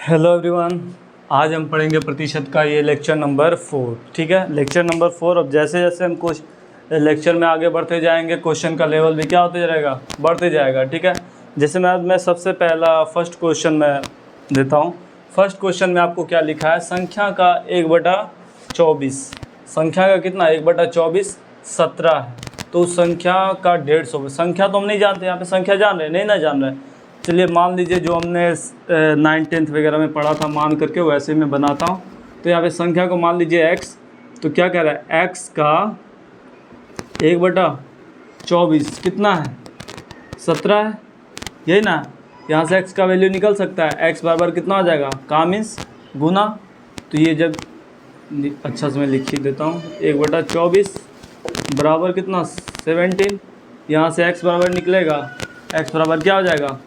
Hello everyone. आज हम पढ़ेंगे प्रतिशत का ये लेक्चर नंबर 4। ठीक है, लेक्चर नंबर 4। अब जैसे जैसे हम लेक्चर में आगे बढ़ते जाएंगे क्वेश्चन का लेवल भी क्या होते जाएगा, बढ़ते जाएगा। ठीक है, जैसे मैं सबसे पहला फर्स्ट क्वेश्चन मैं देता हूँ। फर्स्ट क्वेश्चन में आपको क्या लिखा है, संख्या का 1/24। संख्या का कितना 1/24 17 है, तो उस संख्या का 150। संख्या तो हम नहीं जानते, यहाँ पे संख्या जान रहे नहीं ना जान रहे। चलिए मान लीजिए जो हमने 9th 10th वगैरह में पढ़ा था, मान करके वैसे मैं बनाता हूँ। तो यहाँ पे संख्या को मान लीजिए x, तो क्या कह रहा है x का 1/24 कितना है 17 है, यही ना। यहाँ से x का वैल्यू निकल सकता है, x बराबर कितना हो जाएगा का मीन्स गुना। तो ये जब अच्छा से मैं लिख ही देता हूँ, 1/24 बराबर कितना 17। यहाँ से x बराबर निकलेगा, x बराबर क्या हो जाएगा,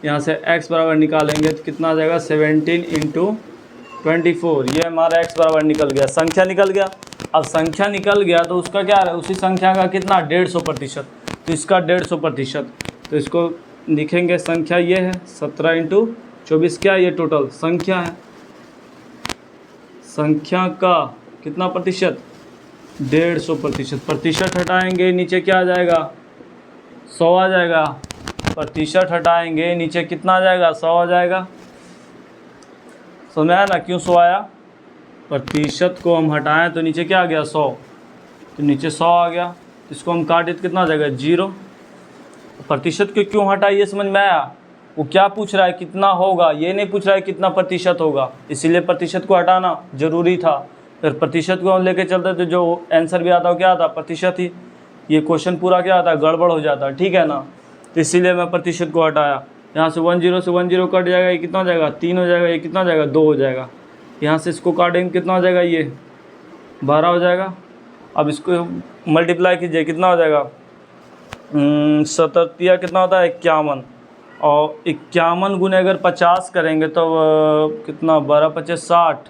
यहाँ से x बराबर निकालेंगे तो कितना आ जाएगा 17 × 24। ये हमारा x बराबर निकल गया, संख्या निकल गया। अब संख्या निकल गया तो उसका क्या है, उसी संख्या का कितना 150%। तो इसका 150%, तो इसको लिखेंगे संख्या ये है 17 × 24 क्या ये टोटल संख्या है। संख्या का कितना प्रतिशत 150%। प्रतिशत हटाएंगे नीचे क्या आ जाएगा 100 आ जाएगा। प्रतिशत हटाएंगे नीचे कितना आ जाएगा 100 आ जाएगा। समझ में आया ना क्यों 100 आया, प्रतिशत को हम हटाएं तो नीचे क्या आ गया 100, तो नीचे 100 आ गया। तो इसको हम काटे तो कितना आ जाएगा 0। प्रतिशत को क्यों हटा ये समझ में आया। वो क्या पूछ रहा है कितना होगा, ये नहीं पूछ रहा है कितना प्रतिशत होगा, इसीलिए प्रतिशत को हटाना ज़रूरी था। फिर प्रतिशत को हम लेके चलते तो जो आंसर भी आता हो क्या आता प्रतिशत ही, ये क्वेश्चन पूरा क्या आता गड़बड़ हो जाता। ठीक है ना, तो इसीलिए मैं प्रतिशत को हटाया। यहाँ से 10 से 10 कट जाएगा, ये कितना हो जाएगा 3 हो जाएगा, ये कितना हो जाएगा 2 हो जाएगा। यहाँ से इसको काटेंगे कितना हो जाएगा ये 12 हो जाएगा। अब इसको मल्टीप्लाई कीजिए कितना हो जाएगा 77 कितना होता है 51, और 51 गुने अगर 50 करेंगे तो कितना 12 25 60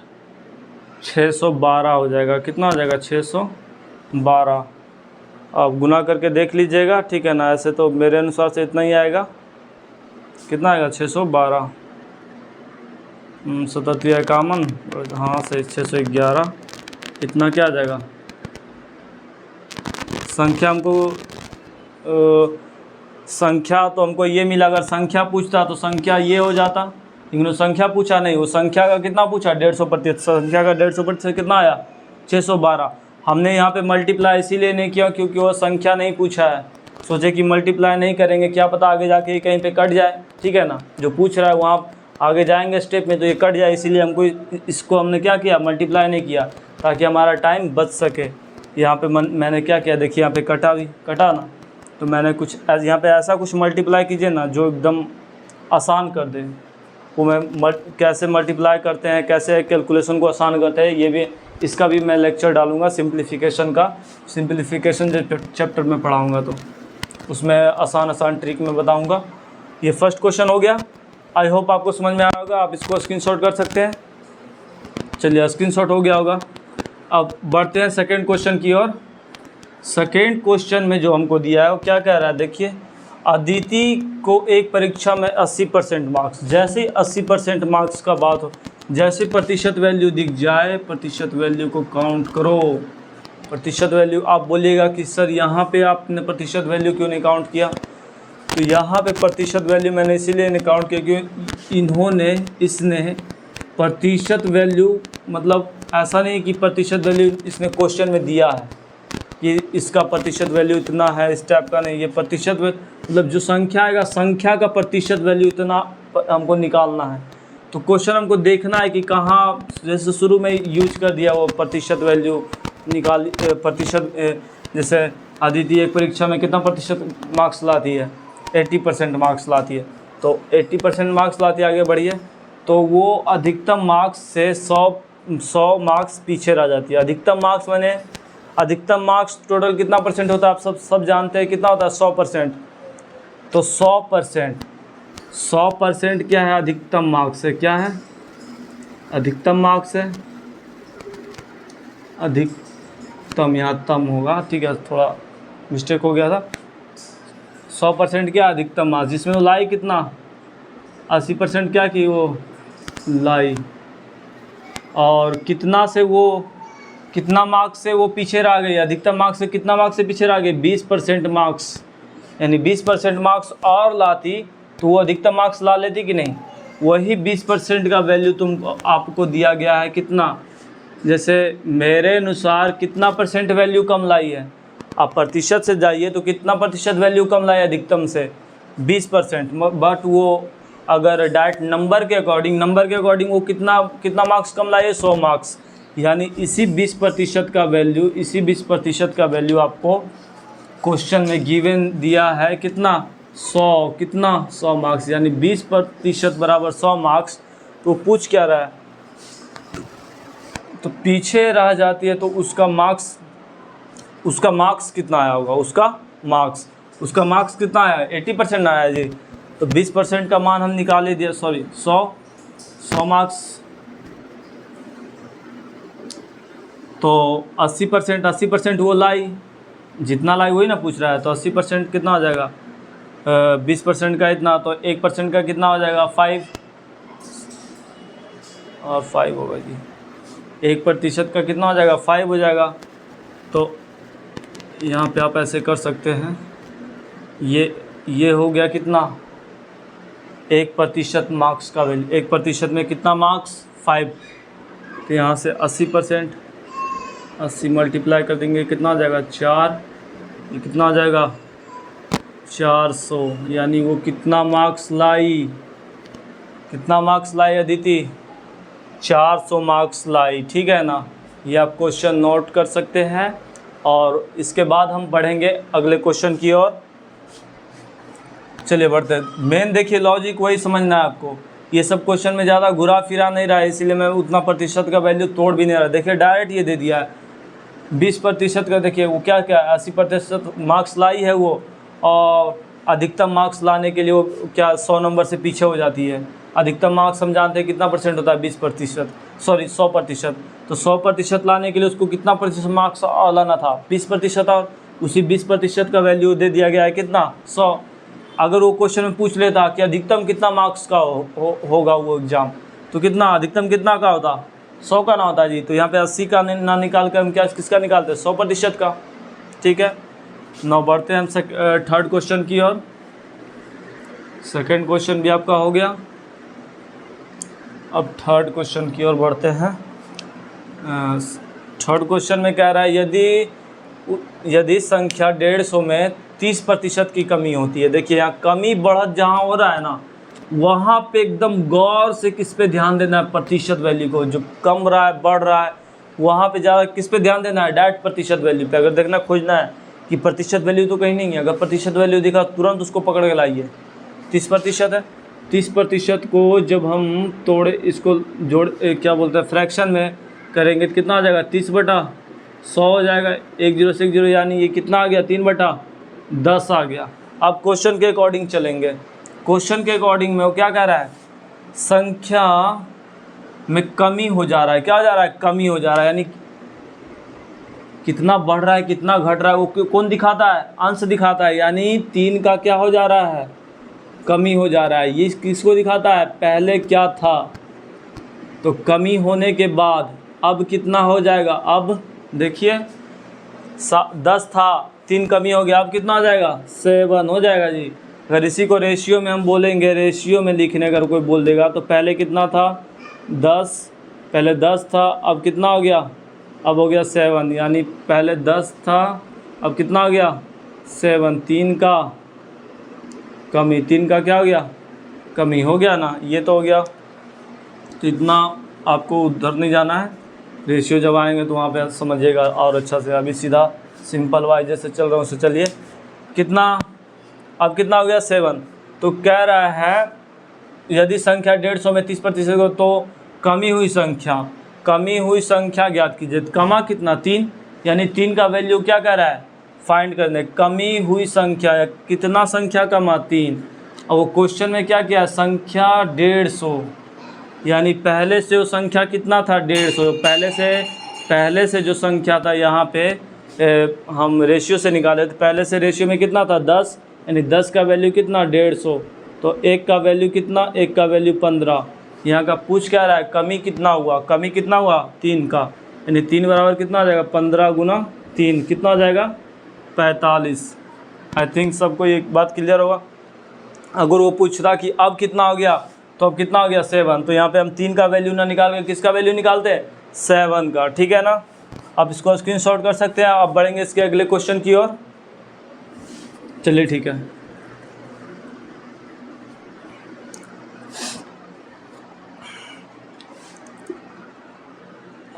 612 हो जाएगा। कितना हो जाएगा 612। अब गुना करके देख लीजिएगा, ठीक है ना। ऐसे तो मेरे अनुसार से इतना ही आएगा, कितना आएगा 612 77 51, हाँ से 611, इतना क्या आ जाएगा। संख्या हमको संख्या तो हमको ये मिला, अगर संख्या पूछता तो संख्या ये हो जाता, लेकिन वो संख्या पूछा नहीं। वो संख्या का कितना पूछा 150%। संख्या का 150% कितना आया 612। हमने यहाँ पे मल्टीप्लाई इसीलिए नहीं किया क्योंकि वो संख्या नहीं पूछा है। सोचे कि मल्टीप्लाई नहीं करेंगे, क्या पता आगे जाके कहीं पे कट जाए। ठीक है ना, जो पूछ रहा है वहाँ आगे जाएंगे स्टेप में तो ये कट जाए, इसीलिए हमको इसको हमने क्या किया मल्टीप्लाई नहीं किया, ताकि हमारा टाइम बच सके। यहाँ पे मैंने क्या किया देखिए, यहाँ पे कटा ना, तो मैंने कुछ यहाँ पे ऐसा कुछ मल्टीप्लाई कीजिए ना जो एकदम आसान कर दे। वो मैं कैसे मल्टीप्लाई करते हैं, कैसे कैलकुलेशन को आसान करते हैं, ये भी इसका भी मैं लेक्चर डालूंगा सिंप्लीफिकेशन का। सिंप्लीफिकेशन जो चैप्टर में पढ़ाऊंगा तो उसमें आसान ट्रिक में बताऊंगा। ये फर्स्ट क्वेश्चन हो गया, आई होप आपको समझ में आया होगा। आप इसको स्क्रीनशॉट कर सकते हैं। चलिए स्क्रीनशॉट हो गया होगा। अब बढ़ते हैं सेकेंड क्वेश्चन की ओर। सेकेंड क्वेश्चन में जो हमको दिया है वो क्या कह रहा है देखिए, अदिति को एक परीक्षा में 80% मार्क्स। जैसे ही 80% मार्क्स का बात हो, जैसे प्रतिशत वैल्यू दिख जाए, प्रतिशत वैल्यू को काउंट करो। प्रतिशत वैल्यू आप बोलिएगा कि सर यहाँ पे आपने प्रतिशत वैल्यू क्यों नहीं काउंट किया। तो यहाँ पे प्रतिशत वैल्यू मैंने इसीलिए नहीं काउंट किया क्योंकि इसने प्रतिशत वैल्यू, मतलब ऐसा नहीं कि प्रतिशत वैल्यू इसने क्वेश्चन में दिया है कि इसका प्रतिशत वैल्यू इतना है, इस टाइप का नहीं। ये प्रतिशत मतलब जो संख्या आएगा, संख्या का प्रतिशत वैल्यू इतना हमको निकालना है। तो क्वेश्चन हमको देखना है कि कहाँ, जैसे शुरू में यूज कर दिया वो प्रतिशत वैल्यू निकाल प्रतिशत। जैसे अदिति एक परीक्षा में कितना प्रतिशत मार्क्स लाती है 80% मार्क्स लाती है, तो 80% मार्क्स लाती है, आगे बढ़िए। तो वो अधिकतम मार्क्स से 100 मार्क्स पीछे रह जाती है। अधिकतम मार्क्स मैंने अधिकतम मार्क्स टोटल कितना परसेंट होता है आप सब जानते हैं, कितना होता है 100%। तो 100% क्या है अधिकतम मार्क्स है, क्या है अधिकतम मार्क्स है, अधिकतम यहाँ तम होगा, ठीक है थोड़ा मिस्टेक हो गया था। 100% क्या अधिकतम मार्क्स, जिसमें वो लाई कितना 80% क्या की वो लाई, और कितना मार्क्स से वो पीछे रह गई, अधिकतम मार्क्स से कितना मार्क्स से पीछे रह गई, 20% मार्क्स, यानी 20% मार्क्स और लाती तो वो अधिकतम मार्क्स ला लेती कि नहीं। वही 20% का वैल्यू आपको दिया गया है कितना, जैसे मेरे अनुसार कितना परसेंट वैल्यू कम लाई है, आप प्रतिशत से जाइए तो कितना प्रतिशत वैल्यू कम लाई अधिकतम से, 20%। बट वो अगर डायरेक्ट नंबर के अकॉर्डिंग वो कितना मार्क्स कम लाई है, 100 मार्क्स, यानी इसी 20% का वैल्यू आपको क्वेश्चन में गिवन दिया है कितना, 100 मार्क्स, यानी 20% बराबर 100 मार्क्स। तो पूछ क्या रहा है, तो पीछे रह जाती है तो उसका मार्क्स कितना आया होगा, उसका मार्क्स कितना आया, 80% आया जी। तो 20% का मान हम निकाल ही दिया, 100 मार्क्स, तो 80% वो लाई, जितना लाई वही ना पूछ रहा है, तो 80% कितना हो जाएगा, 20% का इतना, तो 1% का कितना हो जाएगा, 5 और 5 होगा जी, 1% का कितना हो जाएगा, 5 हो जाएगा। तो यहाँ पे आप ऐसे कर सकते हैं, ये हो गया कितना, 1% मार्क्स का वैल्यू, 1% में कितना मार्क्स, 5। तो यहाँ से 80% 80 मल्टीप्लाई कर देंगे, कितना हो जाएगा, 4, ये कितना हो जाएगा, 400, यानी वो कितना मार्क्स लाई अदिति, 400 मार्क्स लाई, ठीक है ना। ये आप क्वेश्चन नोट कर सकते हैं, और इसके बाद हम बढ़ेंगे अगले क्वेश्चन की ओर। चलिए बढ़ते हैं। मेन देखिए लॉजिक वही समझना है आपको, ये सब क्वेश्चन में ज़्यादा घुरा फिरा नहीं रहा है, इसीलिए मैं उतना प्रतिशत का वैल्यू तोड़ भी नहीं रहा। देखिए डायरेक्ट ये दे दिया है 20% का, देखिए वो क्या 80% मार्क्स लाई है वो, और अधिकतम मार्क्स लाने के लिए वो क्या 100 नंबर से पीछे हो जाती है। अधिकतम मार्क्स हम जानते हैं कितना परसेंट होता है, 100%। तो 100% लाने के लिए उसको कितना प्रतिशत मार्क्स लाना था, 20%, और उसी 20% का वैल्यू दे दिया गया है कितना, 100। अगर वो क्वेश्चन में पूछ लेता कि अधिकतम कितना मार्क्स का होगा वो एग्ज़ाम, तो कितना अधिकतम कितना का होता, 100 का ना होता जी। तो यहाँ पे 80 का ना निकाल कर हम किसका निकालते हैं, 100% का, ठीक है। नौ बढ़ते हैं हम थर्ड क्वेश्चन की ओर। सेकंड क्वेश्चन भी आपका हो गया, अब थर्ड क्वेश्चन की ओर बढ़ते हैं। थर्ड क्वेश्चन में कह रहा है यदि संख्या 150 में 30% की कमी होती है। देखिए यहाँ कमी बढ़त जहाँ हो रहा है ना, वहाँ पे एकदम गौर से किस पे ध्यान देना है, प्रतिशत वैल्यू को। जो कम रहा है बढ़ रहा है वहाँ पे ज़्यादा किस पे ध्यान देना है, डायरेक्ट प्रतिशत वैल्यू पे। अगर देखना खोजना है कि प्रतिशत वैल्यू तो कहीं नहीं है, अगर प्रतिशत वैल्यू दिखा तुरंत उसको पकड़ के लाइए। 30% है, 30% को जब हम तोड़े इसको क्या बोलते हैं फ्रैक्शन में करेंगे तो कितना आ जाएगा, 30/100 हो जाएगा। 1 0 से 1 0, यानी ये कितना आ गया, 3/10 आ गया। अब क्वेश्चन के अकॉर्डिंग चलेंगे। क्वेश्चन के अकॉर्डिंग में वो क्या कह रहा है, संख्या में कमी हो जा रहा है। क्या हो जा रहा है, कमी हो जा रहा है, यानी कितना बढ़ रहा है कितना घट रहा है वो कौन दिखाता है, अंश दिखाता है। यानी 3 का क्या हो जा रहा है, कमी हो जा रहा है। ये किसको दिखाता है, पहले क्या था, तो कमी होने के बाद अब कितना हो जाएगा। अब देखिए 10 था, 3 कमी हो गया, अब कितना हो जाएगा, 7 हो जाएगा जी। अगर इसी को रेशियो में हम बोलेंगे, रेशियो में लिखने अगर कोई बोल देगा तो पहले कितना था 10, पहले 10 था, अब कितना हो गया, अब हो गया 7। यानी पहले 10 था, अब कितना हो गया 7। 3 का कमी, 3 का क्या हो गया, कमी हो गया ना, ये तो हो गया। तो इतना आपको उधर नहीं जाना है, रेशियो जब आएंगे तो वहाँ पे समझिएगा और अच्छा से। अभी सीधा सिंपल वाइज जैसे चल रहा हूँ उससे चलिए। कितना, अब कितना हो गया 7। तो कह रहा है यदि संख्या 150 में 30% हो तो कमी हुई संख्या ज्ञात कीजिए। कमा कितना, 3, यानी 3 का वैल्यू क्या कह रहा है, फाइंड करने। कमी हुई संख्या, कितना संख्या कमा, 3। और वो क्वेश्चन में क्या किया, संख्या 150, यानी पहले से वो संख्या कितना था 150। पहले से जो संख्या था यहाँ पे हम रेशियो से निकाले तो पहले से रेशियो में कितना था 10, यानी 10 का वैल्यू कितना 150। तो 1 का वैल्यू कितना, 1 का वैल्यू 15, यहाँ का पूछ क्या रहा है, कमी कितना हुआ, कमी कितना हुआ 3 का, यानी 3 बराबर कितना आ जाएगा 15 गुना 3 कितना हो जाएगा 45। आई थिंक सबको ये बात क्लियर होगा। अगर वो पूछ रहा कि अब कितना हो गया, तो अब कितना हो गया 7, तो यहाँ पे हम 3 का वैल्यू ना निकाल के किसका वैल्यू निकालते हैं 7 का, ठीक है ना। अब इसको स्क्रीनशॉट कर सकते हैं। अब बढ़ेंगे इसके अगले क्वेश्चन की ओर। चलिए ठीक है,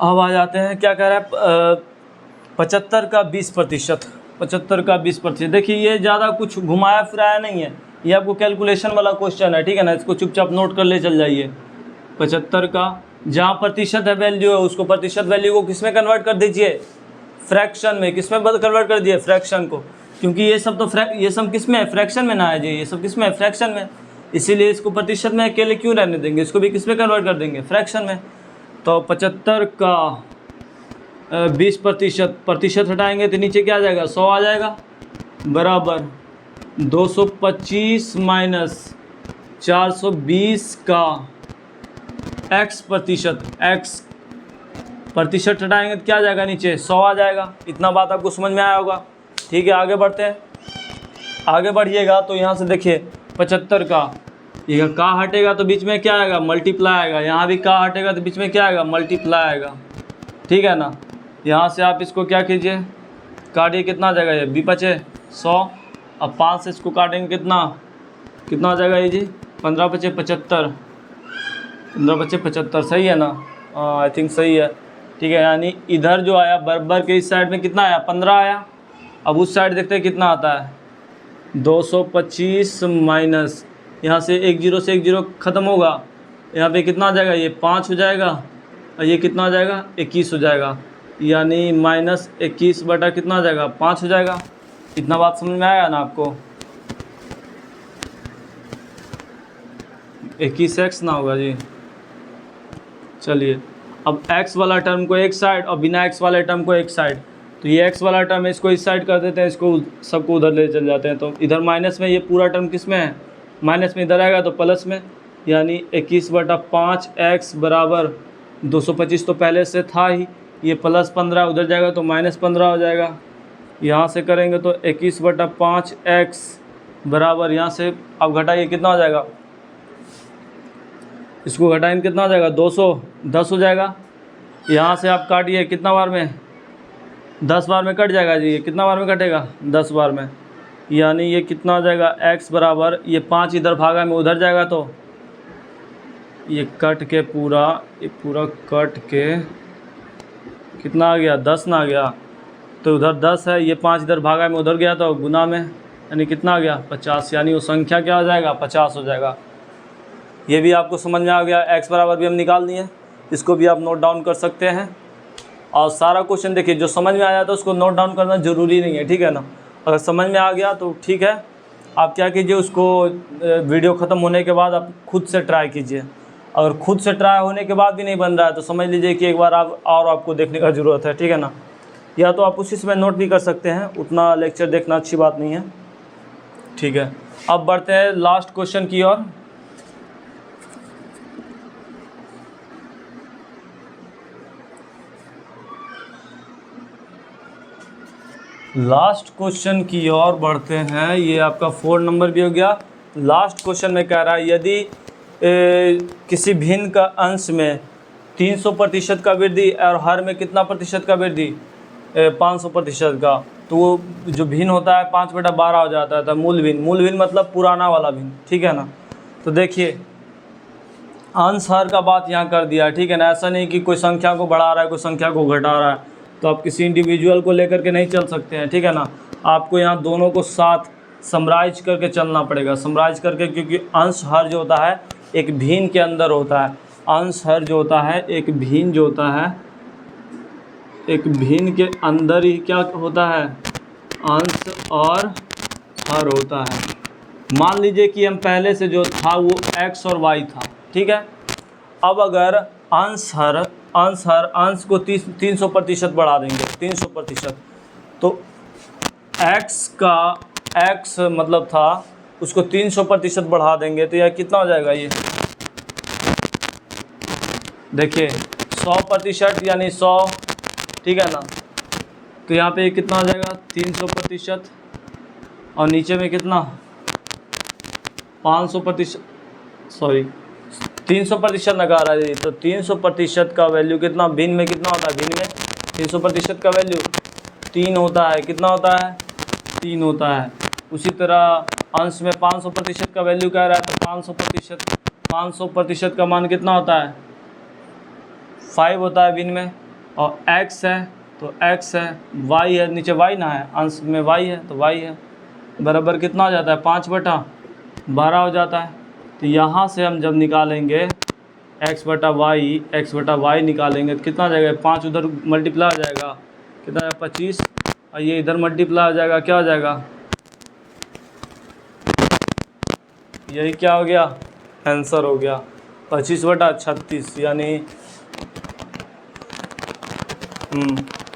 अब आ जाते हैं, क्या कह रहा है 75 का 20%, 75 का 20%। देखिए ये ज़्यादा कुछ घुमाया फिराया नहीं है, ये आपको कैलकुलेशन वाला क्वेश्चन है, ठीक है ना। इसको चुपचाप नोट कर ले चल जाइए। 75 का जहाँ प्रतिशत है वैल्यू है, उसको प्रतिशत वैल्यू को किस में कन्वर्ट कर दीजिए, फ्रैक्शन में। किस में कन्वर्ट कर दिए, फ्रैक्शन को, क्योंकि ये सब तो ये सब किस में है, फ्रैक्शन में ना है जी, ये सब किस में है, फ्रैक्शन में। इसीलिए इसको प्रतिशत में अकेले क्यों रहने देंगे, इसको भी किस में कन्वर्ट कर देंगे, फ्रैक्शन में। तो 75 का 20%, प्रतिशत हटाएंगे तो नीचे क्या आ जाएगा 100 आ जाएगा, बराबर 225 माइनस 420 का x प्रतिशत, x प्रतिशत हटाएंगे तो क्या आ जाएगा नीचे 100 आ जाएगा। इतना बात आपको समझ में आया होगा, ठीक है। आगे बढ़ते हैं, आगे बढ़िएगा तो यहाँ से देखिए 75 का ये का हटेगा तो बीच में क्या आएगा, मल्टीप्लाई आएगा। यहाँ भी का हटेगा तो बीच में क्या आएगा, मल्टीप्लाई आएगा, ठीक है ना। यहाँ से आप इसको क्या कीजिए, काटिए, कितना आ जाएगा ये 20 बचे 100, अब 5 से इसको काटेंगे कितना कितना आ जाएगा ये जी, 15 बचे 75, 15 बचे 75, सही है ना, आई थिंक सही है, ठीक है। यानी इधर जो आया बराबर के इस साइड में कितना आया 15 आया। अब उस साइड देखते हैं कितना आता है, 225 माइनस, यहाँ से 1 0 से 1 0 ख़त्म होगा, यहाँ पे कितना आ जाएगा, ये 5 हो जाएगा, और ये कितना आ जाएगा 21 हो जाएगा, यानी माइनस 21 बटा कितना आ जाएगा 5 हो जाएगा। इतना बात समझ में आया ना आपको, 21x ना होगा जी। चलिए अब x वाला टर्म को एक साइड और बिना x वाले टर्म को एक साइड, तो ये x वाला टर्म है इसको इस साइड कर देते हैं, इसको सबको उधर ले चल जाते हैं। तो इधर माइनस में, ये पूरा टर्म किस में है, माइनस में, इधर आएगा तो प्लस में, यानी 21/5x बराबर 225 तो पहले से था ही, ये प्लस 15 उधर जाएगा तो माइनस 15 हो जाएगा। यहाँ से करेंगे तो 21/5x बराबर, यहाँ से अब घटाइए कितना हो जाएगा, इसको घटाएंगे कितना हो जाएगा 210 हो जाएगा। यहाँ से आप काटिए कितना बार में, 10 बार में कट जाएगा जी, ये कितना बार में कटेगा 10 बार में, यानी ये कितना हो जाएगा x बराबर, ये 5 इधर भागा में उधर जाएगा तो ये कट के पूरा, ये पूरा कट के कितना आ गया 10 ना आ गया, तो उधर 10 है, ये 5 इधर भागा में उधर गया तो गुना में, यानी कितना आ गया 50, यानी वो संख्या क्या हो जाएगा 50 हो जाएगा। ये भी आपको समझ में आ गया, x बराबर भी हम निकाल दिए, इसको भी आप नोट डाउन कर सकते हैं। और सारा क्वेश्चन देखिए, जो समझ में आ जाता है उसको नोट डाउन करना ज़रूरी नहीं है, ठीक है ना। अगर समझ में आ गया तो ठीक है, आप क्या कीजिए, उसको वीडियो ख़त्म होने के बाद आप खुद से ट्राई कीजिए। अगर खुद से ट्राई होने के बाद भी नहीं बन रहा है तो समझ लीजिए कि एक बार आप और आपको देखने का ज़रूरत है, ठीक है ना। या तो आप उसी समय नोट भी कर सकते हैं, उतना लेक्चर देखना अच्छी बात नहीं है, ठीक है। अब बढ़ते हैं लास्ट क्वेश्चन की ओर। लास्ट क्वेश्चन की ओर बढ़ते हैं, ये आपका 4 नंबर भी हो गया। लास्ट क्वेश्चन में कह रहा है यदि किसी भिन्न का अंश में 300% का वृद्धि और हर में कितना प्रतिशत का वृद्धि 500% का, तो वो जो भिन्न होता है 5/12 हो जाता है, मूल भिन्न। मूल भिन्न मतलब पुराना वाला भिन्न, ठीक है ना। तो देखिए अंश हर का बात यहाँ कर दिया, ठीक है ना। ऐसा नहीं कि कोई संख्या को बढ़ा रहा है कोई संख्या को घटा रहा है, तो आप किसी इंडिविजुअल को लेकर के नहीं चल सकते हैं, ठीक है ना। आपको यहाँ दोनों को साथ समराइज करके चलना पड़ेगा, समराइज करके, क्योंकि अंश हर जो होता है एक भिन्न के अंदर होता है। अंश हर जो होता है एक भिन्न जो होता है, एक भिन्न के अंदर ही क्या होता है, अंश और हर होता है। मान लीजिए कि हम पहले से जो था वो x और y था, ठीक है। अब अगर अंश को 300% बढ़ा देंगे, 300%, तो x का x मतलब था उसको 300% बढ़ा देंगे तो यह कितना हो जाएगा, ये देखिए 100% यानी 100, ठीक है ना। तो यहाँ पे कितना आ जाएगा 300%, और नीचे में कितना 500%, सॉरी 300% नकार है। तो 300% का वैल्यू कितना भिन्न में कितना होता है, भिन्न में 300% का वैल्यू 3 होता है। कितना होता है, 3 होता है। उसी तरह अंश में 500% का वैल्यू क्या रहा है, तो 500% का मान कितना होता है, 5 होता है भिन्न में। और x है तो x है, y है, नीचे y ना है, अंश में y है तो y है, बराबर कितना हो जाता है 5/12 हो जाता है। तो यहाँ से हम जब निकालेंगे x/y निकालेंगे तो कितना आ जाएगा, 5 उधर मल्टीप्लाई हो जाएगा, कितना है 25, और ये इधर मल्टीप्लाई हो जाएगा, क्या हो जाएगा, यही क्या हो गया, आंसर हो गया 25/36। यानी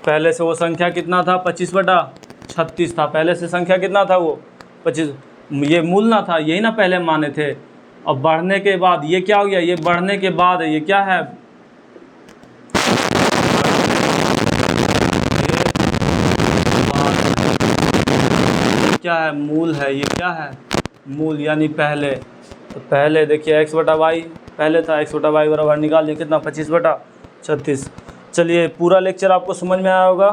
पहले से वो संख्या कितना था, 25/36 था। पहले से संख्या कितना था वो 25, ये मूल ना था, यही ना पहले माने थे। अब बढ़ने के बाद ये क्या हो गया, ये बढ़ने के बाद है, ये क्या है, ये क्या है, मूल है, ये क्या है, मूल, यानी पहले। तो पहले देखिए x/y पहले था, x/y बराबर निकाल लिया कितना 25/36। चलिए पूरा लेक्चर आपको समझ में आया होगा।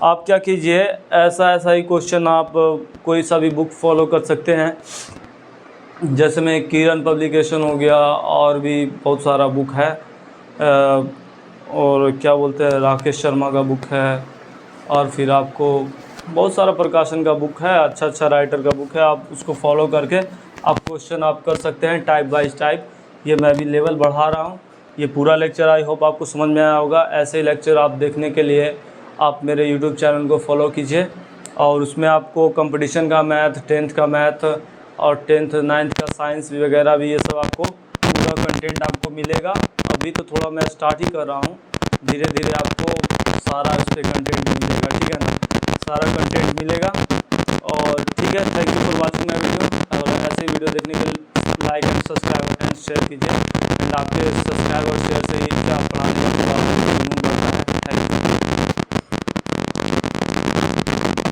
आप क्या कीजिए, ऐसा ही क्वेश्चन आप कोई सा भी बुक फॉलो कर सकते हैं, जैसे में किरण पब्लिकेशन हो गया, और भी बहुत सारा बुक है, और क्या बोलते हैं राकेश शर्मा का बुक है, और फिर आपको बहुत सारा प्रकाशन का बुक है, अच्छा राइटर का बुक है। आप उसको फॉलो करके आप क्वेश्चन आप कर सकते हैं टाइप बाय टाइप। ये मैं भी लेवल बढ़ा रहा हूँ। ये पूरा लेक्चर आई होप आपको समझ में आया होगा। ऐसे ही लेक्चर आप देखने के लिए आप मेरे यूट्यूब चैनल को फॉलो कीजिए, और उसमें आपको कंपटीशन का मैथ, 10th का मैथ, और 10th 9th का साइंस वगैरह भी, ये सब आपको पूरा कंटेंट आपको मिलेगा। अभी तो थोड़ा मैं स्टार्ट ही कर रहा हूँ, धीरे धीरे आपको सारा इस पर कंटेंट मिलेगा, ठीक है ना, सारा कंटेंट मिलेगा। और ठीक है, thank you for watching my video. और ऐसे ही वीडियो देखने के लिए like and subscribe and share कीजिए। एंड आपके सब्सक्राइब और शेयर से ही